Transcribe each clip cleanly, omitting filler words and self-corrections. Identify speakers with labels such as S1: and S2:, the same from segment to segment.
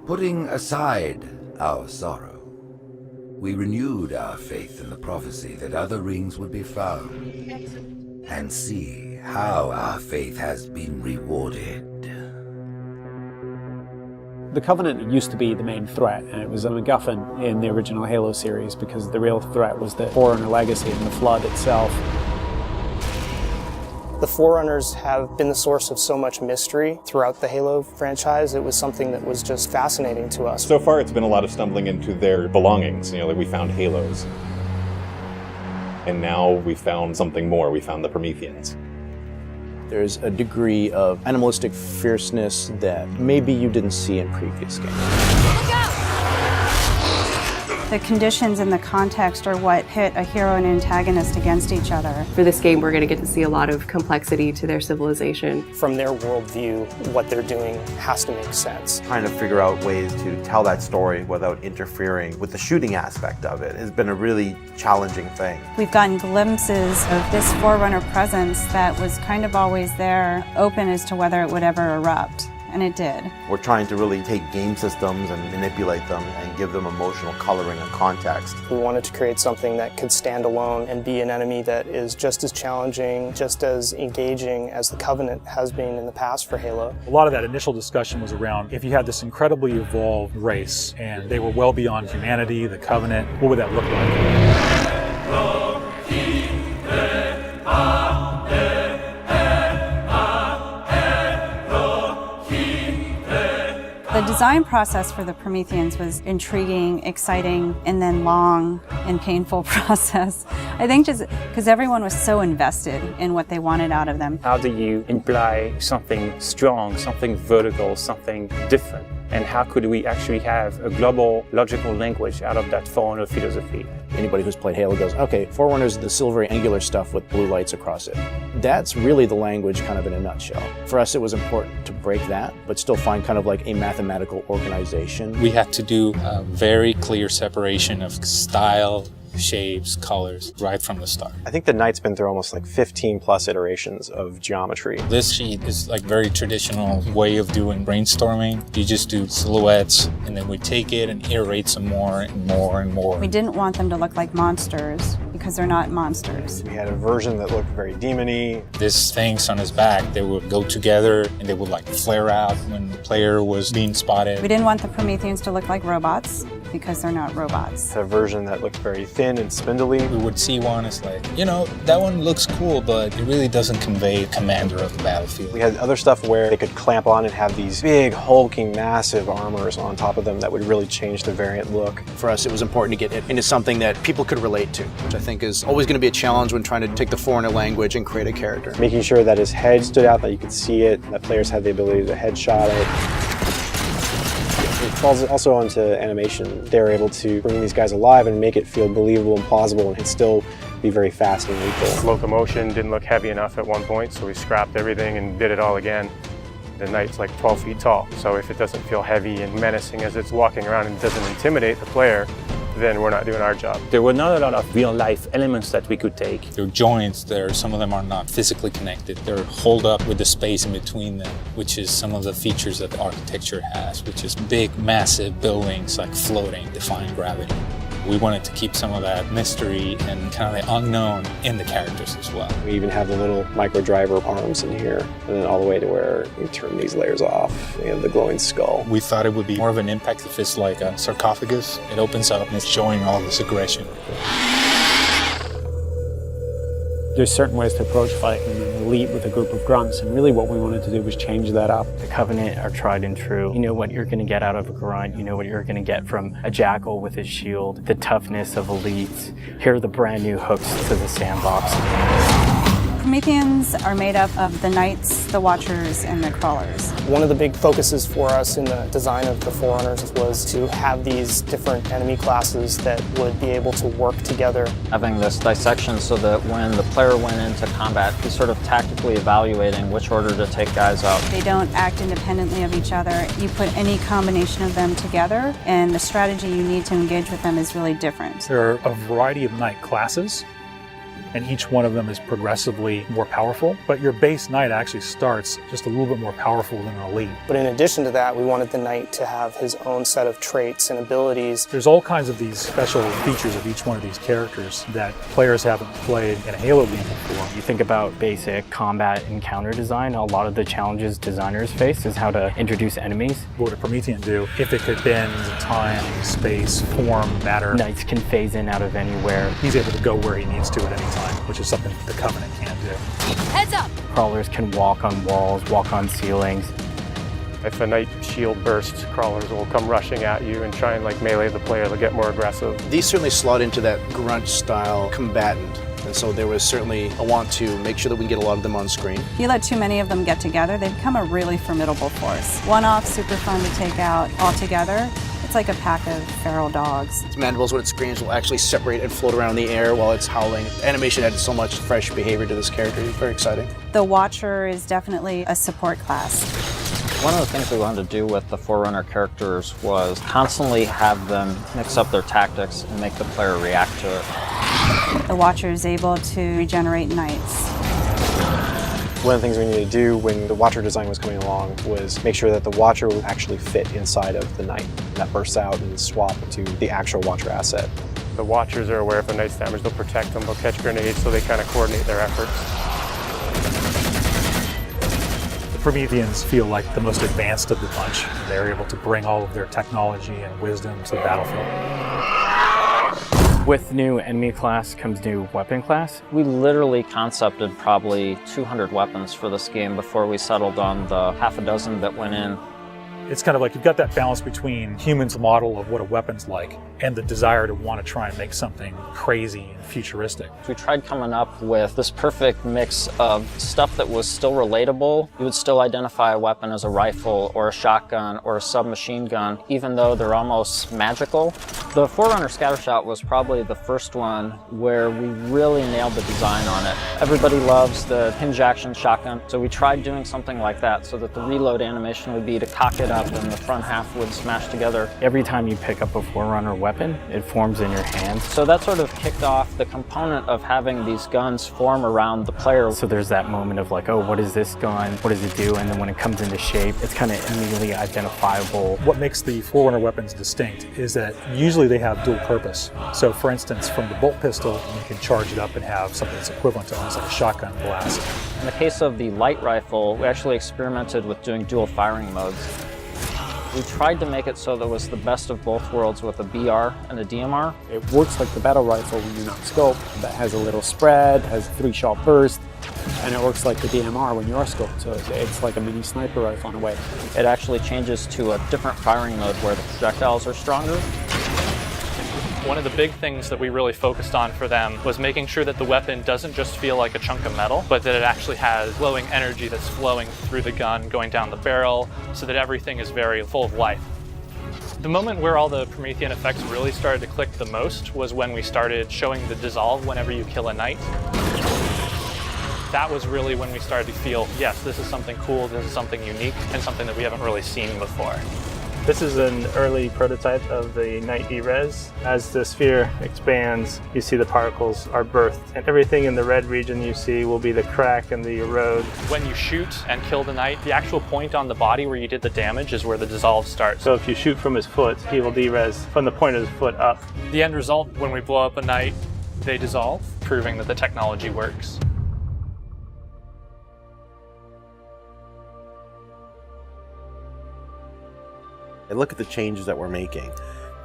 S1: Putting aside our sorrow, we renewed our faith in the prophecy that other rings would be found, and see how our faith has been rewarded.
S2: The Covenant used to be the main threat, and it was a MacGuffin in the original Halo series because the real threat was the Forerunner legacy and the Flood itself.
S3: The Forerunners have been the source of so much mystery throughout the Halo franchise. It was something that was just fascinating to us.
S4: So far it's been a lot of stumbling into their belongings. Like we found Halos. And now we found something more. We found the Prometheans.
S5: There's a degree of animalistic fierceness that maybe you didn't see in previous games.
S6: Look out!
S7: The conditions and the context are what pit a hero and antagonist against each other.
S8: For this game, we're going to get to see a lot of complexity to their civilization.
S3: From their worldview, what they're doing has to make sense.
S9: Trying to figure out ways to tell that story without interfering with the shooting aspect of it has been a really challenging thing.
S7: We've gotten glimpses of this Forerunner presence that was kind of always there, open as to whether it would ever erupt. And it did.
S9: We're trying to really take game systems and manipulate them and give them emotional coloring and context.
S3: We wanted to create something that could stand alone and be an enemy that is just as challenging, just as engaging as the Covenant has been in the past for Halo.
S10: A lot of that initial discussion was around if you had this incredibly evolved race and they were well beyond humanity, the Covenant, what would that look like?
S7: The design process for the Prometheans was intriguing, exciting, and then long and painful process. I think just because everyone was so invested in what they wanted out of them.
S11: How do you imply something strong, something vertical, something different? And how could we actually have a global logical language out of that Forerunner philosophy?
S5: Anybody who's played Halo goes, okay, Forerunners is the silvery angular stuff with blue lights across it. That's really the language kind of in a nutshell. For us, it was important to break that, but still find kind of like a mathematical organization.
S12: We had to do a very clear separation of style, shapes, colors, right from the start.
S13: I think the Knight's been through almost like 15 plus iterations of geometry.
S12: This sheet is like very traditional way of doing brainstorming. You just do silhouettes and then we take it and iterate some more and more and more.
S7: We didn't want them to look like monsters because they're not monsters.
S13: We had a version that looked very demon-y.
S12: These things on his back, they would go together and they would like flare out when the player was being spotted.
S7: We didn't want the Prometheans to look like robots because they're not robots.
S13: A version that looked very thin and spindly.
S12: We would see one as like, you know, that one looks cool, but it really doesn't convey commander of the battlefield.
S13: We had other stuff where they could clamp on and have these big, hulking, massive armors on top of them that would really change the variant look.
S5: For us, it was important to get it into something that people could relate to, which I think is always going to be a challenge when trying to take the Foreigner language and create a character.
S13: Making sure that his head stood out, that you could see it, that players had the ability to headshot it. It falls also onto animation. They're able to bring these guys alive and make it feel believable and plausible and still be very fast and lethal.
S14: Locomotion didn't look heavy enough at one point, so we scrapped everything and did it all again. The Knight's like 12 feet tall, so if it doesn't feel heavy and menacing as it's walking around and doesn't intimidate the player, then we're not doing our job.
S11: There were not a lot of real-life elements that we could take.
S12: There are joints there, some of them are not physically connected. They're holed up with the space in between them, which is some of the features that the architecture has, which is big, massive buildings like floating, defying gravity. We wanted to keep some of that mystery and kind of the unknown in the characters as well.
S13: We even have the little micro driver arms in here, and then all the way to where we turn these layers off. We have the glowing skull.
S12: We thought it would be more of an impact if it's like a sarcophagus. It opens up and it's showing all this aggression.
S2: There's certain ways to approach fighting an elite with a group of grunts, and really what we wanted to do was change that up.
S15: The Covenant are tried and true. You know what you're going to get out of a grunt. You know what you're going to get from a jackal with his shield. The toughness of elites. Here are the brand new hooks to the sandbox.
S7: Prometheans are made up of the Knights, the Watchers, and the Crawlers.
S3: One of the big focuses for us in the design of the Forerunners was to have these different enemy classes that would be able to work together.
S16: Having this dissection so that when the player went into combat, he's sort of tactically evaluating which order to take guys out.
S7: They don't act independently of each other. You put any combination of them together, and the strategy you need to engage with them is really different.
S10: There are a variety of Knight classes. and each one of them is progressively more powerful. But your base knight actually starts just a little bit more powerful than an elite.
S3: But in addition to that, we wanted the knight to have his own set of traits and abilities.
S10: There's all kinds of these special features of each one of these characters that players haven't played in a Halo game before.
S15: You think about basic combat encounter design, a lot of the challenges designers face is how to introduce enemies.
S10: What would a Promethean do if it could bend time, space, form, matter?
S15: Knights can phase in out of anywhere.
S10: He's able to go where he needs to at any time, which is something the Covenant can't do.
S6: Heads up!
S15: Crawlers can walk on walls, walk on ceilings.
S14: If a knight shield bursts, crawlers will come rushing at you and try and like melee the player to get more aggressive.
S5: These certainly slot into that grunt style combatant. And so there was certainly a want to make sure that we can get a lot of them on screen.
S7: If you let too many of them get together, they become a really formidable force. One-off, super fun to take out all together. It's like a pack of feral dogs.
S5: Its mandibles, when it screams, will actually separate and float around in the air while it's howling. Animation added so much fresh behavior to this character. It's very exciting.
S7: The Watcher is definitely a support class.
S16: One of the things we wanted to do with the Forerunner characters was constantly have them mix up their tactics and make the player react to it.
S7: The Watcher is able to regenerate knights.
S13: One of the things we needed to do when the Watcher design was coming along was make sure that the Watcher would actually fit inside of the Knight. That bursts out and swap to the actual Watcher asset.
S14: The Watchers are aware if a knight's damaged, they'll protect them, they'll catch grenades, so they kind of coordinate their efforts.
S10: The Prometheans feel like the most advanced of the bunch. They're able to bring all of their technology and wisdom to the battlefield.
S15: With new enemy class comes new weapon class.
S16: We literally concepted probably 200 weapons for this game before we settled on the half a dozen that went in.
S10: It's kind of like you've got that balance between humans' model of what a weapon's like and the desire to want to try and make something crazy and futuristic.
S16: We tried coming up with this perfect mix of stuff that was still relatable. You would still identify a weapon as a rifle or a shotgun or a submachine gun, even though they're almost magical. The Forerunner Scattershot was probably the first one where we really nailed the design on it. Everybody loves the hinge action shotgun, so we tried doing something like that so that the reload animation would be to cock it up and the front half would smash together.
S15: Every time you pick up a Forerunner weapon, it forms in your hand.
S16: So that sort of kicked off the component of having these guns form around the player.
S15: So there's that moment of like, oh, what is this gun? What does it do? And then when it comes into shape, it's kind of immediately identifiable.
S10: What makes the Forerunner weapons distinct is that usually they have dual purpose. So for instance, from the bolt pistol, you can charge it up and have something that's equivalent to almost like a shotgun blast.
S16: In the case of the light rifle, we actually experimented with doing dual firing modes. We tried to make it so that it was the best of both worlds with a BR and a DMR.
S2: It works like the battle rifle when you're not scoped. That has a little spread, has a 3-shot burst, and it works like the DMR when you are scoped. So it's like a mini sniper rifle in a way.
S16: It actually changes to a different firing mode where the projectiles are stronger.
S17: One of the big things that we really focused on for them was making sure that the weapon doesn't just feel like a chunk of metal, but that it actually has glowing energy that's flowing through the gun, going down the barrel, so that everything is very full of life. The moment where all the Promethean effects really started to click the most was when we started showing the dissolve whenever you kill a knight. That was really when we started to feel, yes, this is something cool, this is something unique, and something that we haven't really seen before.
S18: This is an early prototype of the Knight E-Res. As the sphere expands, you see the particles are birthed, and everything in the red region you see will be the crack and the erode.
S17: When you shoot and kill the knight, the actual point on the body where you did the damage is where the dissolve starts.
S18: So if you shoot from his foot, he will de-res from the point of his foot up.
S17: The end result, when we blow up a knight, they dissolve, proving that the technology works.
S9: I look at the changes that we're making,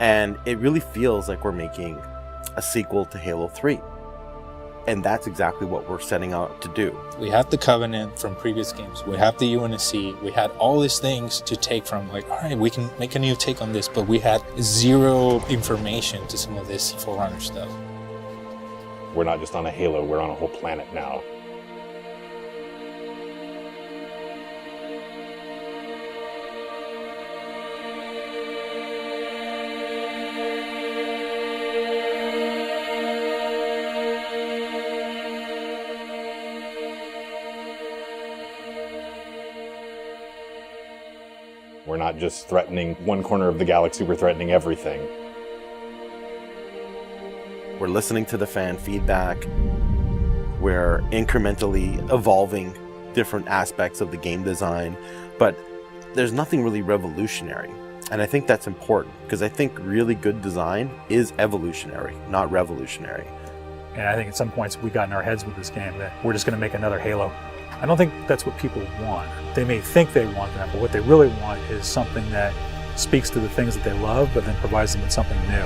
S9: and it really feels like we're making a sequel to Halo 3. And that's exactly what we're setting out to do.
S12: We have the Covenant from previous games. We have the UNSC. We had all these things to take from, like, all right, we can make a new take on this, but we had zero information to some of this Forerunner stuff.
S4: We're not just on a Halo, we're on a whole planet now. We're not just threatening one corner of the galaxy, we're threatening everything.
S9: We're listening to the fan feedback. We're incrementally evolving different aspects of the game design, but there's nothing really revolutionary. And I think that's important, because I think really good design is evolutionary, not revolutionary.
S10: And I think at some points we got in our heads with this game that we're just going to make another Halo. I don't think that's what people want. They may think they want that, but what they really want is something that speaks to the things that they love, but then provides them with something new.